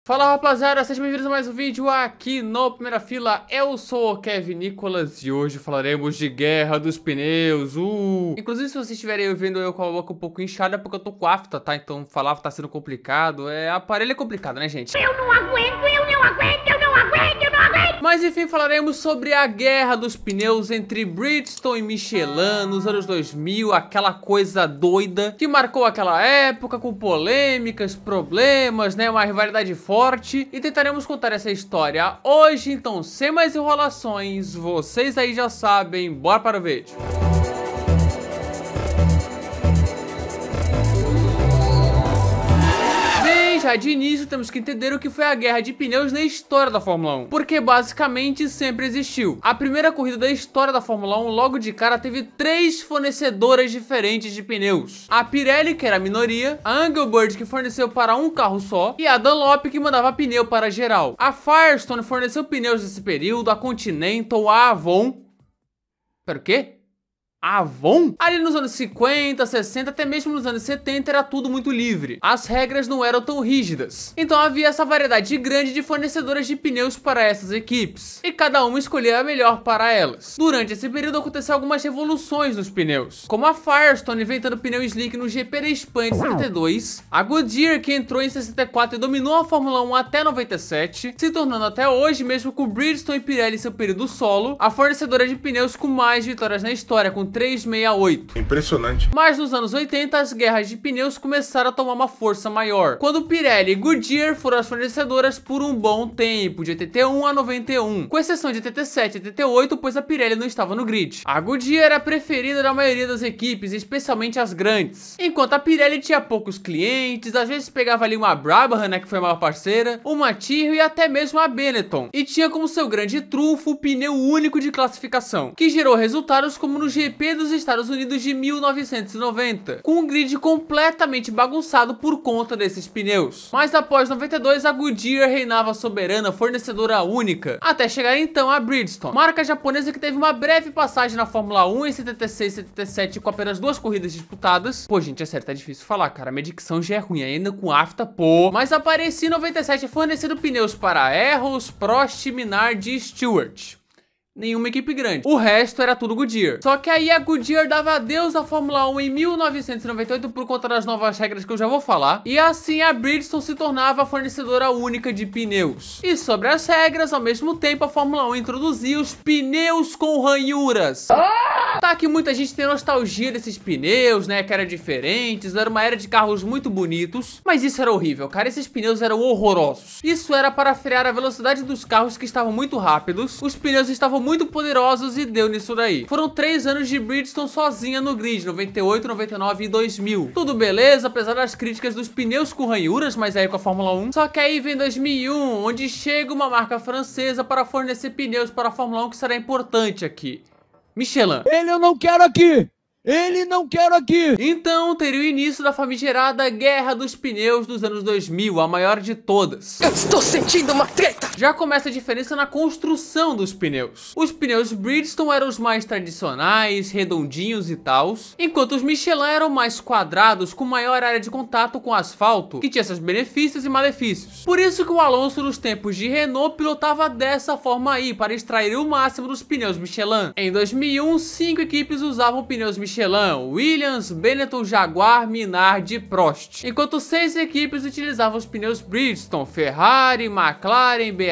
Fala rapaziada, sejam bem-vindos a mais um vídeo aqui no Primeira Fila. Eu sou o Kevin Nicolas e hoje falaremos de Guerra dos Pneus. Inclusive, se vocês estiverem vendo eu com a boca um pouco inchada, é porque eu tô com afta, tá? Então falar tá sendo complicado. Aparelho é complicado, né, gente? Eu não aguento, eu não aguento, eu não aguento, eu não aguento. Mas enfim, falaremos sobre a Guerra dos Pneus entre Bridgestone e Michelin nos anos 2000, aquela coisa doida que marcou aquela época com polêmicas, problemas, né, uma rivalidade forte, e tentaremos contar essa história hoje. Então, sem mais enrolações, vocês aí já sabem, bora para o vídeo. Já de início temos que entender o que foi a guerra de pneus na história da Fórmula 1, porque basicamente sempre existiu. A primeira corrida da história da Fórmula 1 logo de cara teve 3 fornecedoras diferentes de pneus. A Pirelli, que era a minoria, a Engelbert, que forneceu para um carro só, e a Dunlop, que mandava pneu para geral. A Firestone forneceu pneus nesse período, a Continental, a Avon... Pera, o quê? A Avon? Ali nos anos 50, 60, até mesmo nos anos 70 era tudo muito livre. As regras não eram tão rígidas. Então havia essa variedade grande de fornecedoras de pneus para essas equipes. E cada uma escolhia a melhor para elas. Durante esse período aconteceu algumas revoluções nos pneus. Como a Firestone inventando pneu slick no GP da Espanha de 72. A Goodyear, que entrou em 64 e dominou a Fórmula 1 até 97. Se tornando até hoje, mesmo com Bridgestone e Pirelli em seu período solo, a fornecedora de pneus com mais vitórias na história, com 368. Impressionante. Mas nos anos 80 as guerras de pneus começaram a tomar uma força maior, quando Pirelli e Goodyear foram as fornecedoras por um bom tempo, de 81 a 91, com exceção de 87 e 88, pois a Pirelli não estava no grid. A Goodyear era a preferida da maioria das equipes, especialmente as grandes, enquanto a Pirelli tinha poucos clientes, às vezes pegava ali uma Brabham, né, que foi a maior parceira, uma Tyrrell e até mesmo a Benetton, e tinha como seu grande trunfo o pneu único de classificação, que gerou resultados como no GP dos Estados Unidos de 1990, com um grid completamente bagunçado por conta desses pneus. Mas após 92, a Goodyear reinava soberana, fornecedora única, até chegar então a Bridgestone, marca japonesa que teve uma breve passagem na Fórmula 1 em 76 e 77 com apenas 2 corridas disputadas. Pô, gente, é sério, tá difícil falar, cara, a minha dicção já é ruim, ainda com afta, pô. Mas aparecia em 97 fornecendo pneus para Arrows, Prost, Minardi e Stewart. Nenhuma equipe grande. O resto era tudo Goodyear. Só que aí a Goodyear dava adeus à Fórmula 1 em 1998 por conta das novas regras que eu já vou falar. E assim a Bridgestone se tornava a fornecedora única de pneus. E sobre as regras, ao mesmo tempo a Fórmula 1 introduzia os pneus com ranhuras. Tá que muita gente tem nostalgia desses pneus, né, que eram diferentes, era uma era de carros muito bonitos. Mas isso era horrível, cara, esses pneus eram horrorosos. Isso era para frear a velocidade dos carros que estavam muito rápidos. Os pneus estavam muito poderosos e deu nisso daí. Foram 3 anos de Bridgestone sozinha no grid, 98, 99 e 2000. Tudo beleza, apesar das críticas dos pneus com ranhuras, mas aí com a Fórmula 1. Só que aí vem 2001, onde chega uma marca francesa para fornecer pneus para a Fórmula 1 que será importante aqui. Michelin. Ele eu não quero aqui! Ele não quer aqui! Então teria o início da famigerada Guerra dos Pneus dos anos 2000, a maior de todas. Eu estou sentindo uma treta! Já começa a diferença na construção dos pneus. Os pneus Bridgestone eram os mais tradicionais, redondinhos e tals, enquanto os Michelin eram mais quadrados, com maior área de contato com o asfalto, que tinha seus benefícios e malefícios. Por isso que o Alonso nos tempos de Renault pilotava dessa forma aí, para extrair o máximo dos pneus Michelin. Em 2001, 5 equipes usavam pneus Michelin: Williams, Benetton, Jaguar, Minardi e Prost, enquanto 6 equipes utilizavam os pneus Bridgestone: Ferrari, McLaren, BAR,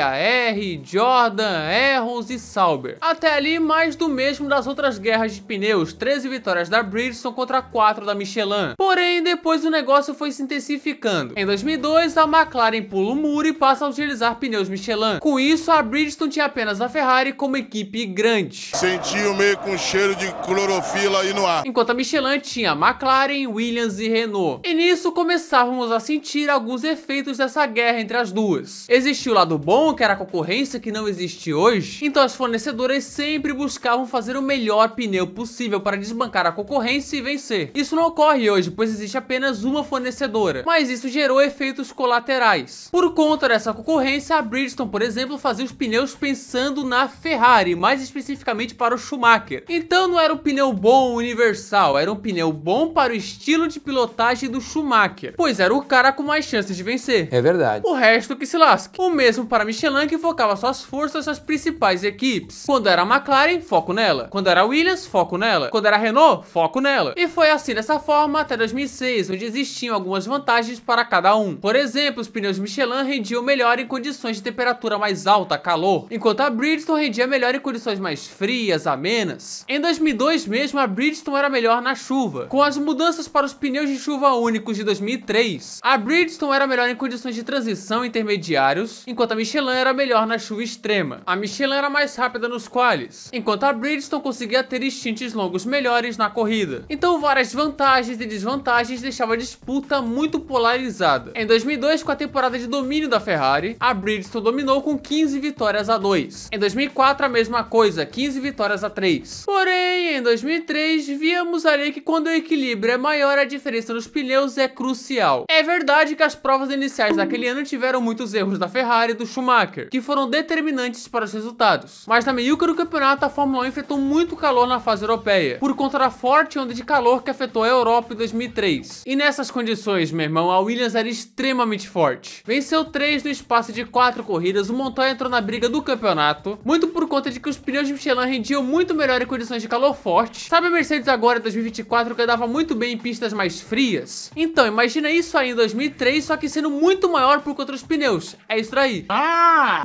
Jordan, Arrows e Sauber. Até ali mais do mesmo das outras guerras de pneus, 13 vitórias da Bridgestone contra 4 da Michelin. Porém, depois o negócio foi se intensificando. Em 2002, a McLaren pula o muro e passa a utilizar pneus Michelin. Com isso, a Bridgestone tinha apenas a Ferrari como equipe grande. Senti o meio com cheiro de clorofila aí no ar. Enquanto a Michelin tinha McLaren, Williams e Renault. E nisso começávamos a sentir alguns efeitos dessa guerra entre as duas. Existia o lado bom 1, que era a concorrência que não existe hoje, então as fornecedoras sempre buscavam fazer o melhor pneu possível para desbancar a concorrência e vencer. Isso não ocorre hoje, pois existe apenas uma fornecedora, mas isso gerou efeitos colaterais. Por conta dessa concorrência, a Bridgestone, por exemplo, fazia os pneus pensando na Ferrari, mais especificamente para o Schumacher. Então não era um pneu bom universal, era um pneu bom para o estilo de pilotagem do Schumacher, pois era o cara com mais chances de vencer. É verdade. O resto que se lasque. O mesmo para a Michelin, que focava suas forças nas principais equipes. Quando era a McLaren, foco nela. Quando era a Williams, foco nela. Quando era a Renault, foco nela. E foi assim dessa forma até 2006, onde existiam algumas vantagens para cada um. Por exemplo, os pneus Michelin rendiam melhor em condições de temperatura mais alta, calor, enquanto a Bridgestone rendia melhor em condições mais frias, amenas. Em 2002 mesmo, a Bridgestone era melhor na chuva. Com as mudanças para os pneus de chuva únicos de 2003, a Bridgestone era melhor em condições de transição intermediários, enquanto a Michelin era melhor na chuva extrema. A Michelin era mais rápida nos qualis, enquanto a Bridgestone conseguia ter stints longos melhores na corrida. Então várias vantagens e desvantagens deixavam a disputa muito polarizada. Em 2002, com a temporada de domínio da Ferrari, a Bridgestone dominou com 15 vitórias a 2. Em 2004, a mesma coisa, 15 vitórias a 3. Porém, em 2003, víamos ali que quando o equilíbrio é maior, a diferença nos pneus é crucial. É verdade que as provas iniciais daquele ano tiveram muitos erros da Ferrari e do Schumacher, que foram determinantes para os resultados. Mas na meiuca do campeonato, a Fórmula 1 enfrentou muito calor na fase europeia, por conta da forte onda de calor que afetou a Europa em 2003. E nessas condições, meu irmão, a Williams era extremamente forte. Venceu 3 no espaço de 4 corridas, o Montoya entrou na briga do campeonato, muito por conta de que os pneus de Michelin rendiam muito melhor em condições de calor forte. Sabe a Mercedes agora em 2024 que andava muito bem em pistas mais frias? Então, imagina isso aí em 2003, só que sendo muito maior por conta dos pneus. É isso aí.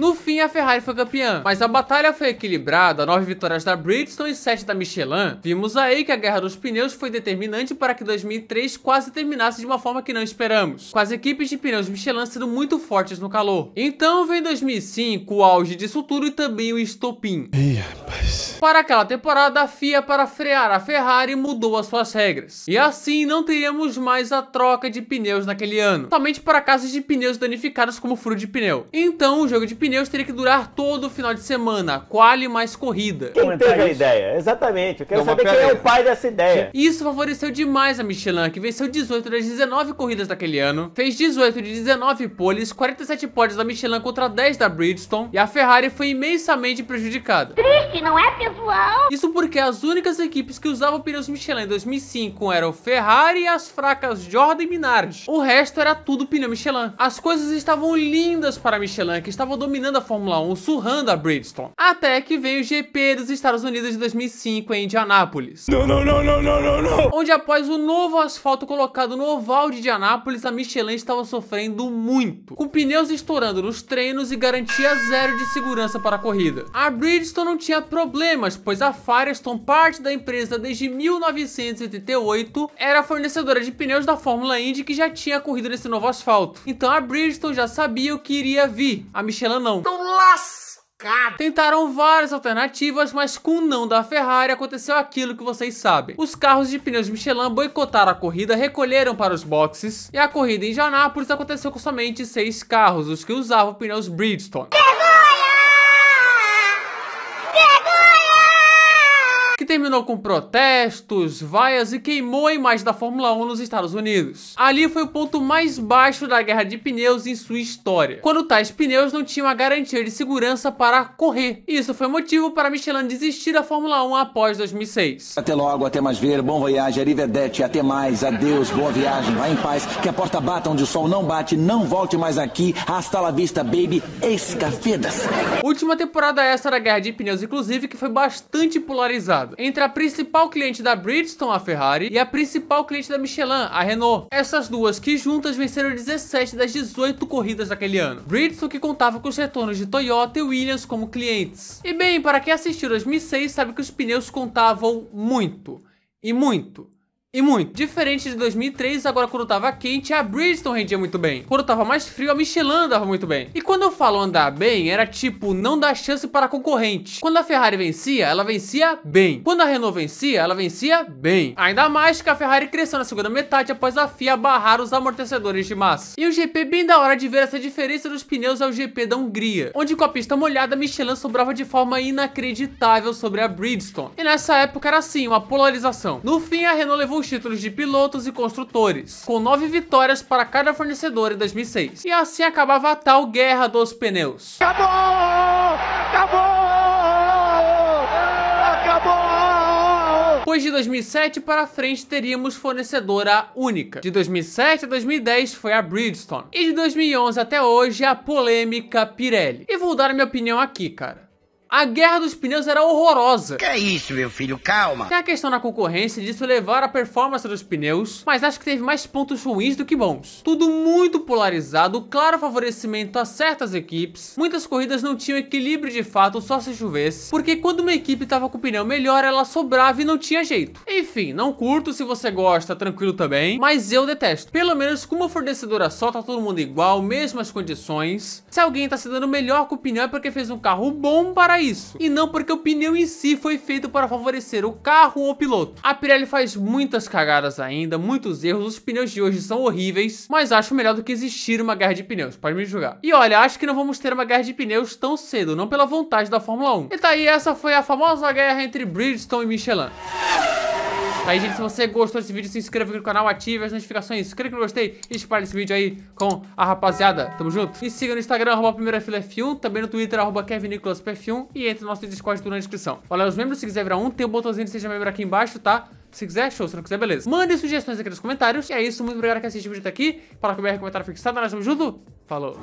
No fim, a Ferrari foi campeã, mas a batalha foi equilibrada, 9 vitórias da Bridgestone e 7 da Michelin. Vimos aí que a guerra dos pneus foi determinante para que 2003 quase terminasse de uma forma que não esperamos, com as equipes de pneus Michelin sendo muito fortes no calor. Então vem 2005, o auge disso tudo e também o estopim. Para aquela temporada, a FIA, para frear a Ferrari, mudou as suas regras. E assim não teríamos mais a troca de pneus naquele ano, somente para casos de pneus danificados como furo de pneu. Então o jogo de pneus teria que durar todo o final de semana, quali mais corrida. Quem teve a ideia? Exatamente, eu quero saber quem é o pai dessa ideia. Isso favoreceu demais a Michelin, que venceu 18 das 19 corridas daquele ano, fez 18 de 19 poles, 47 pódios da Michelin contra 10 da Bridgestone, e a Ferrari foi imensamente prejudicada. Triste, não é, pessoal? Isso porque as únicas equipes que usavam pneus Michelin em 2005 eram Ferrari e as fracas Jordan e Minardi. O resto era tudo pneu Michelin. As coisas estavam lindas para a Michelin, que estava dominando a Fórmula 1, surrando a Bridgestone. Até que veio o GP dos Estados Unidos de 2005 em Indianápolis. Não. Onde após o novo asfalto colocado no oval de Indianápolis, a Michelin estava sofrendo muito, com pneus estourando nos treinos e garantia zero de segurança para a corrida. A Bridgestone não tinha problemas, pois a Firestone, parte da empresa desde 1988, era a fornecedora de pneus da Fórmula Indy que já tinha corrido nesse novo asfalto. Então a Bridgestone já sabia o que iria vir, a Michelin não. Tentaram várias alternativas, mas com o não da Ferrari aconteceu aquilo que vocês sabem. Os carros de pneus Michelin boicotaram a corrida, recolheram para os boxes, e a corrida em Indianápolis aconteceu com somente 6 carros, os que usavam pneus Bridgestone. Que terminou com protestos, vaias e queimou a imagem da Fórmula 1 nos Estados Unidos. Ali foi o ponto mais baixo da guerra de pneus em sua história, quando tais pneus não tinham a garantia de segurança para correr. Isso foi motivo para a Michelin desistir da Fórmula 1 após 2006. Até logo, até mais ver, bom voyage, arrivederci, até mais, adeus, boa viagem, vá em paz, que a porta bata onde o sol não bate, não volte mais aqui, hasta la vista, baby, escafedas. Última temporada essa da guerra de pneus, inclusive, que foi bastante polarizada entre a principal cliente da Bridgestone, a Ferrari, e a principal cliente da Michelin, a Renault. Essas duas que juntas venceram 17 das 18 corridas daquele ano. Bridgestone que contava com os retornos de Toyota e Williams como clientes. E bem, para quem assistiu 2006 sabe que os pneus contavam muito, e muito, E muito. Diferente de 2003, agora quando tava quente, a Bridgestone rendia muito bem. Quando tava mais frio, a Michelin andava muito bem. E quando eu falo andar bem, era tipo, não dar chance para concorrente. Quando a Ferrari vencia, ela vencia bem. Quando a Renault vencia, ela vencia bem. Ainda mais que a Ferrari cresceu na segunda metade após a FIA barrar os amortecedores de massa. E o GP bem da hora de ver essa diferença dos pneus é o GP da Hungria, onde com a pista molhada, a Michelin sobrava de forma inacreditável sobre a Bridgestone. E nessa época era assim, uma polarização. No fim, a Renault levou os títulos de pilotos e construtores, com 9 vitórias para cada fornecedor em 2006. E assim acabava a tal guerra dos pneus. Acabou! Acabou! Acabou! Pois de 2007 para frente teríamos fornecedora única. De 2007 a 2010 foi a Bridgestone. E de 2011 até hoje a polêmica Pirelli. E vou dar a minha opinião aqui, cara. A guerra dos pneus era horrorosa. Que é isso, meu filho? Calma. Tem a questão da concorrência disso levar a performance dos pneus, mas acho que teve mais pontos ruins do que bons. Tudo muito polarizado, claro favorecimento a certas equipes. Muitas corridas não tinham equilíbrio de fato, só se chovesse, porque quando uma equipe tava com o pneu melhor, ela sobrava e não tinha jeito. Enfim, não curto, se você gosta, tranquilo também, mas eu detesto. Pelo menos com uma fornecedora só, tá todo mundo igual, mesmas condições. Se alguém tá se dando melhor com o pneu é porque fez um carro bom para isso, e não porque o pneu em si foi feito para favorecer o carro ou o piloto. A Pirelli faz muitas cagadas ainda, muitos erros, os pneus de hoje são horríveis, mas acho melhor do que existir uma guerra de pneus, pode me julgar. E olha, acho que não vamos ter uma guerra de pneus tão cedo, não pela vontade da Fórmula 1. E tá aí, essa foi a famosa guerra entre Bridgestone e Michelin. Tá aí, gente, se você gostou desse vídeo, se inscreva aqui no canal, ative as notificações, clique no gostei e espalhe esse vídeo aí com a rapaziada. Tamo junto. Me siga no Instagram, @primeirafilaf1, também no Twitter, @KevinNicolasPF1 e entre no nosso Discord na descrição. Valeu os membros, se quiser virar um, tem o botãozinho de seja membro aqui embaixo, tá? Se quiser, show. Se não quiser, beleza. Mande sugestões aqui nos comentários. E é isso, muito obrigado que assistiu o vídeo até aqui. Fala com o BR comentário fixado, nós tamo junto. Falou.